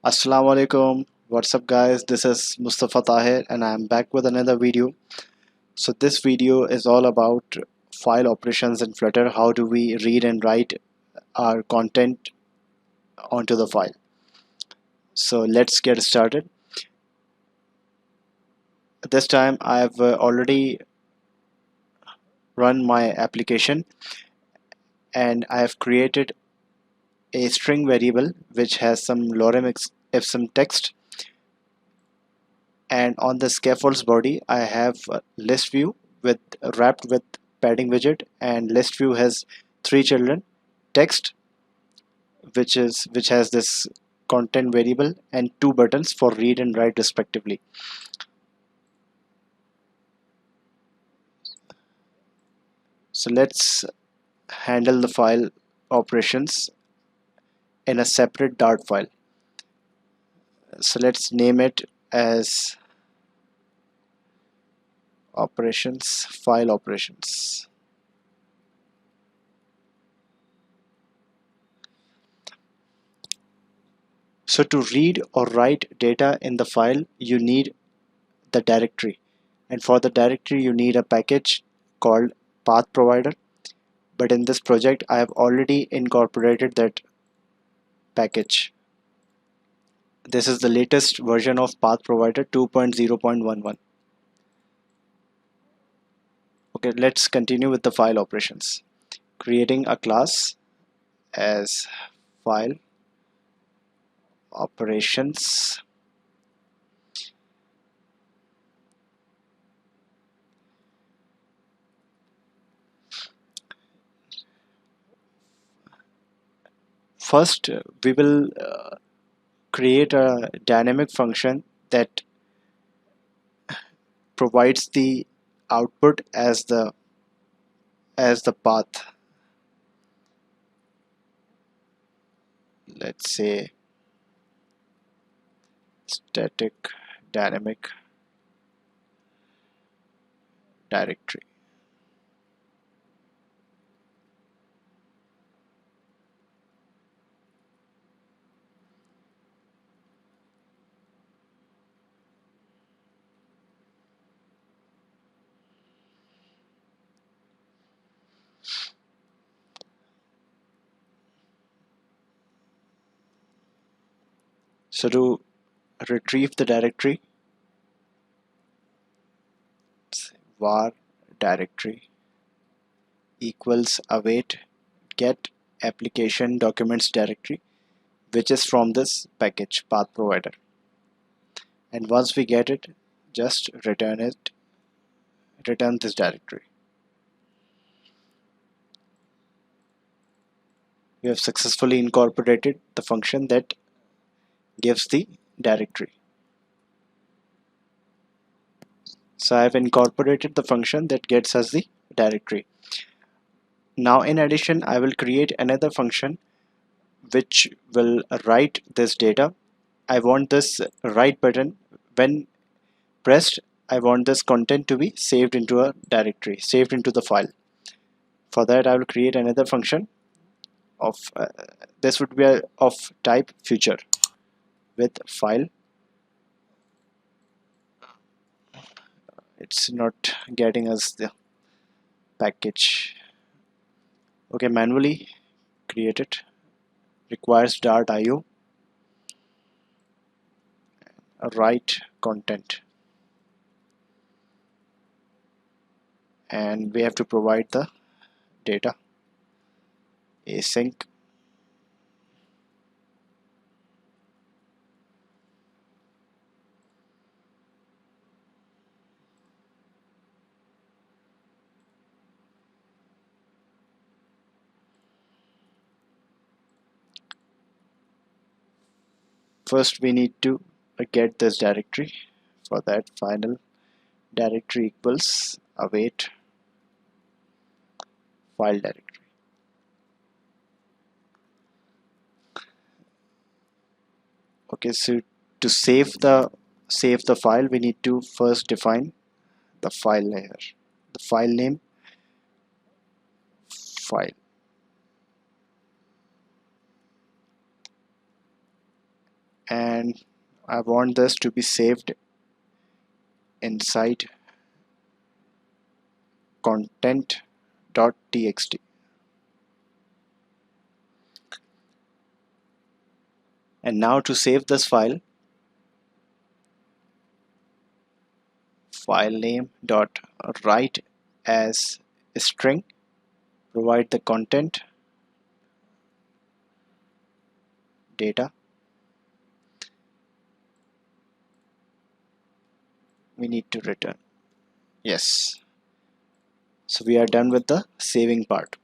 Assalamu alaikum. What's up, guys? This is Mustafa Tahir, and I'm back with another video. So, this video is all about file operations in Flutter. How do we read and write our content onto the file? So, let's get started. This time, I've already run my application and I have created a string variable which has some lorem ipsum text, and on the scaffold's body I have a list view with wrapped with padding widget, and list view has three children, text which has this content variable, and two buttons for read and write respectively. So let's handle the file operations in a separate Dart file. So let's name it as operations file operations. So to read or write data in the file, you need the directory, and for the directory you need a package called path provider. But in this project I have already incorporated that package. This is the latest version of path provider 2.0.11. Okay, let's continue with the file operations. Creating a class as file operations. First, we will create a dynamic function that provides the output as the path. Let's say static dynamic directory. So to retrieve the directory, var directory equals await get application documents directory, which is from this package path provider. And once we get it, just return this directory. We have successfully incorporated the function that gives the directory. So I have incorporated the function that gets us the directory. Now in addition, I will create another function which will write this data. I want this write button, when pressed, I want this content to be saved into a directory, saved into the file. For that I will create another function of this would be of type future with file. It's not getting us the package. Okay, manually create it. Requires .io, write content, and we have to provide the data async. First we need to get this directory. For that, final directory equals await file directory. Okay, so to save the file, we need to first define the file layer, the file name, file, and I want this to be saved inside content.txt. And now to save this file name dot write as string, provide the content data. We need to return. Yes. So we are done with the saving part.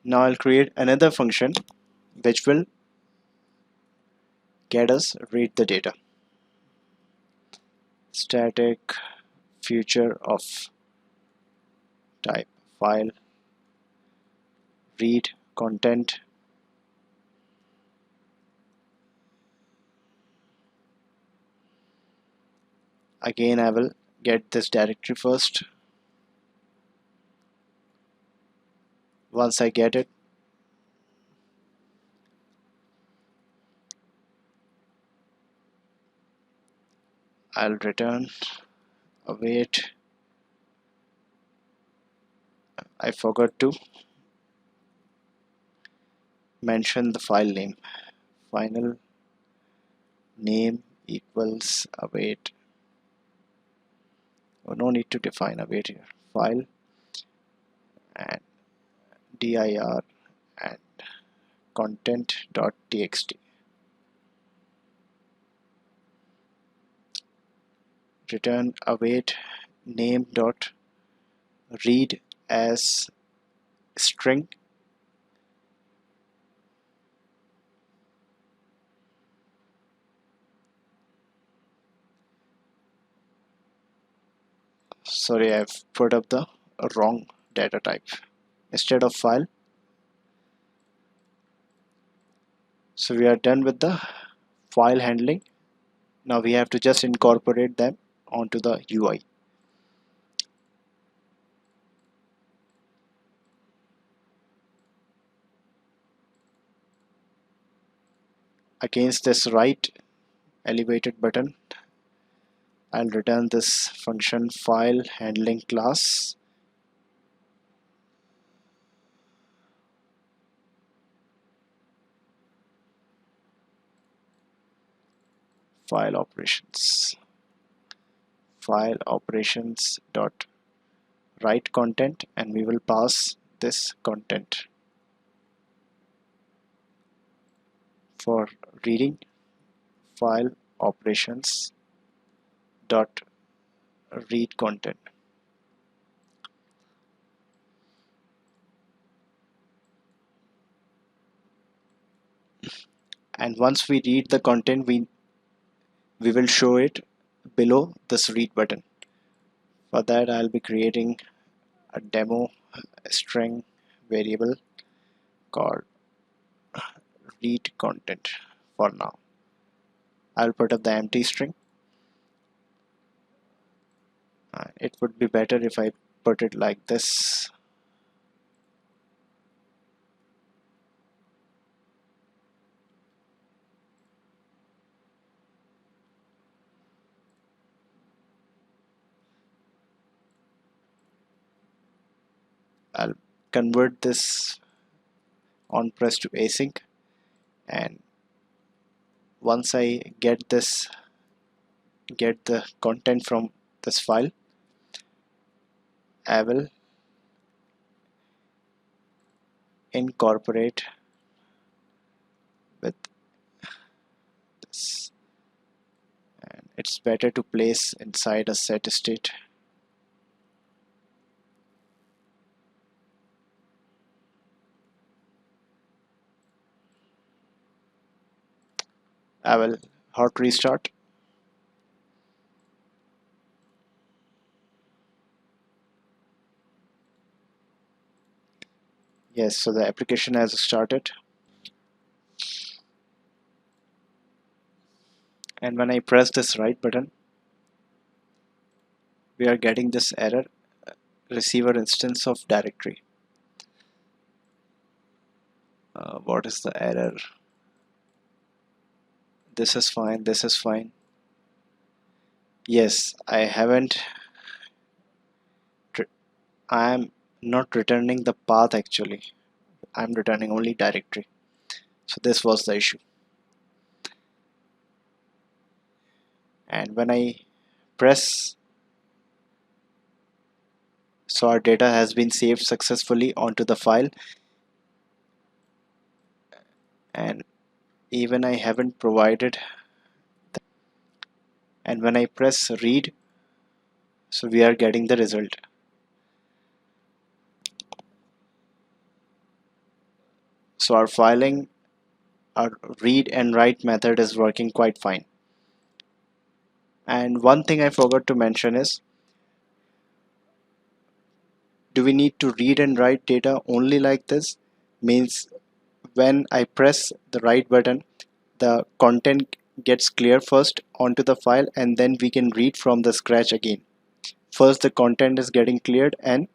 Now I'll create another function which will get us read the data. Static future of type file read content. Again, I will get this directory first. Once I get it, I'll return await. I forgot to mention the file name. Final name equals await. Oh, no need to define await here. File and dir and content.txt. Return await name dot read as string. Sorry, I've put up the wrong data type instead of file. So we are done with the file handling. Now we have to just incorporate them onto the UI. Against this right elevated button, I'll return this function file handling class. File operations dot write content, and we will pass this content for reading file operations dot read content. And once we read the content, we will show it below this read button. For that, I'll be creating a demo string variable called read content for now. I'll put up the empty string. It would be better if I put it like this. I'll convert this on press to async, and once I get the content from this file, I will incorporate with this, and it's better to place inside a set state. I will hot restart. Yes, so the application has started, and when I press this right button, we are getting this error, receiver instance of directory. What is the error? This is fine, this is fine. Yes, I am not returning the path actually. I'm returning only directory. So this was the issue. And when I press, so our data has been saved successfully onto the file, and even I haven't provided, and when I press read, so we are getting the result. So our filing, our read and write method is working quite fine. And one thing I forgot to mention is, do we need to read and write data only like this? Means when I press the right button, the content gets clear first onto the file, and then we can read from the scratch again. First the content is getting cleared and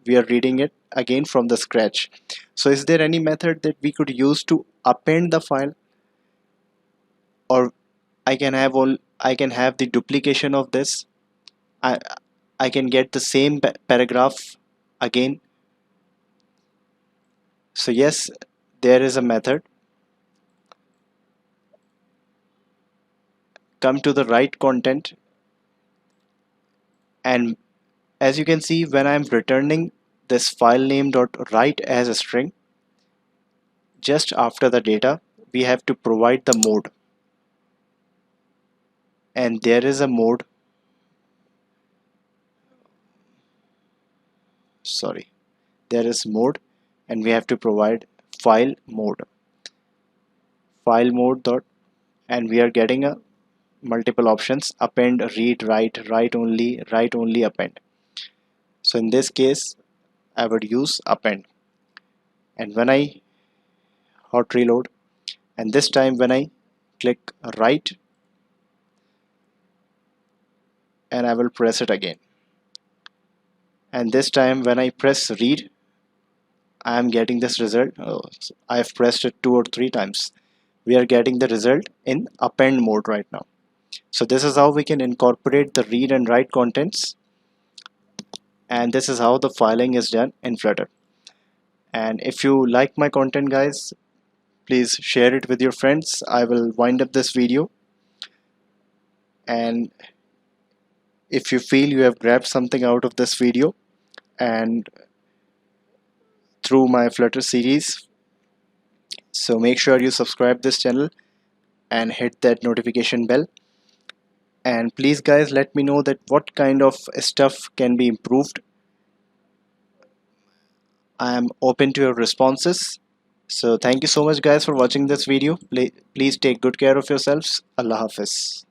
we are reading it again from the scratch. So is there any method that we could use to append the file, or I can have the duplication of this? I I can get the same paragraph again. So yes, there is a method. Come to the right content, and as you can see, when I'm returning this file name dot write as a string, just after the data we have to provide the mode, and there is a mode, sorry, there is mode, and we have to provide file mode dot, and we are getting a multiple options: append, read, write, write only, append. So in this case I would use append, and when I hot reload, and this time when I click write and I will press it again, and this time when I press read I am getting this result. I've pressed it 2 or 3 times. We are getting the result in append mode right now. So this is how we can incorporate the read and write contents, and this is how the filing is done in Flutter. And if you like my content guys, please share it with your friends. I will wind up this video, and if you feel you have grabbed something out of this video and through my Flutter series, so make sure you subscribe this channel and hit that notification bell. And please guys, let me know that what kind of stuff can be improved. I am open to your responses. So thank you so much guys for watching this video. Please take good care of yourselves. Allah Hafiz.